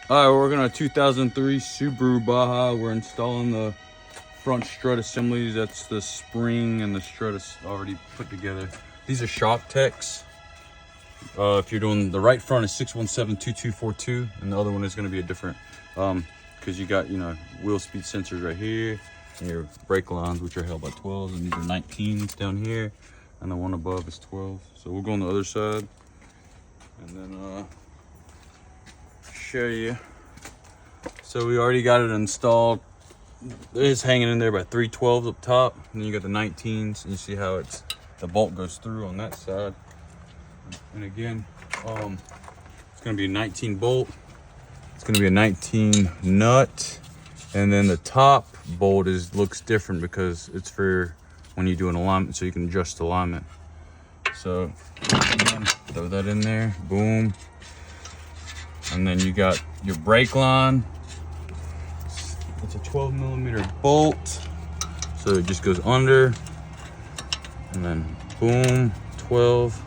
All right, we're working on a 2003 Subaru Baja. We're installing the front strut assemblies. That's the spring and the strut is already put together. These are shock techs. If you're doing the right front is 617-2242, and the other one is going to be a different, because you got, wheel speed sensors right here, and your brake lines, which are held by 12s, and these are 19s down here, and the one above is 12. So we'll go on the other side, and then show you. So we already got it installed. It's hanging in there by 312s up top, and then you got the 19s, and you see how the bolt goes through on that side. And again, it's gonna be a 19 bolt. It's gonna be a 19 nut, and then the top bolt looks different because it's for when you do an alignment, so you can adjust alignment. So again, throw that in there, boom. And then you got your brake line. It's a 12mm bolt, so it just goes under, and then boom, 12.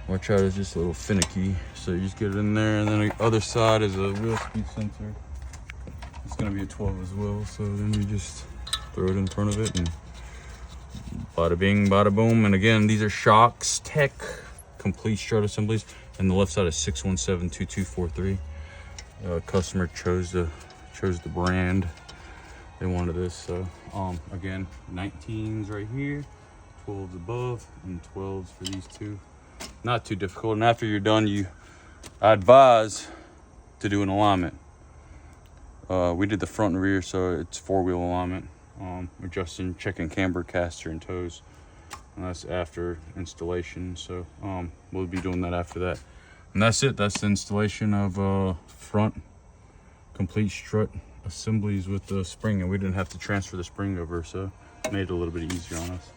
Watch out, it's just a little finicky. So you just get it in there, and then the other side is a wheel speed sensor. It's gonna be a 12 as well. So then you just throw it in front of it, and bada bing, bada boom. And again, these are Shocks Tech complete strut assemblies, and the left side is 617-2243. Customer chose the brand they wanted this. So again, 19s right here, 12s above, and 12s for these two. Not too difficult. And after you're done, I advise to do an alignment. We did the front and rear, so it's 4-wheel alignment, adjusting, checking camber, caster, and toes. And that's after installation. So we'll be doing that after that. And that's it. That's the installation of front complete strut assemblies with the spring. And we didn't have to transfer the spring over, so it made it a little bit easier on us.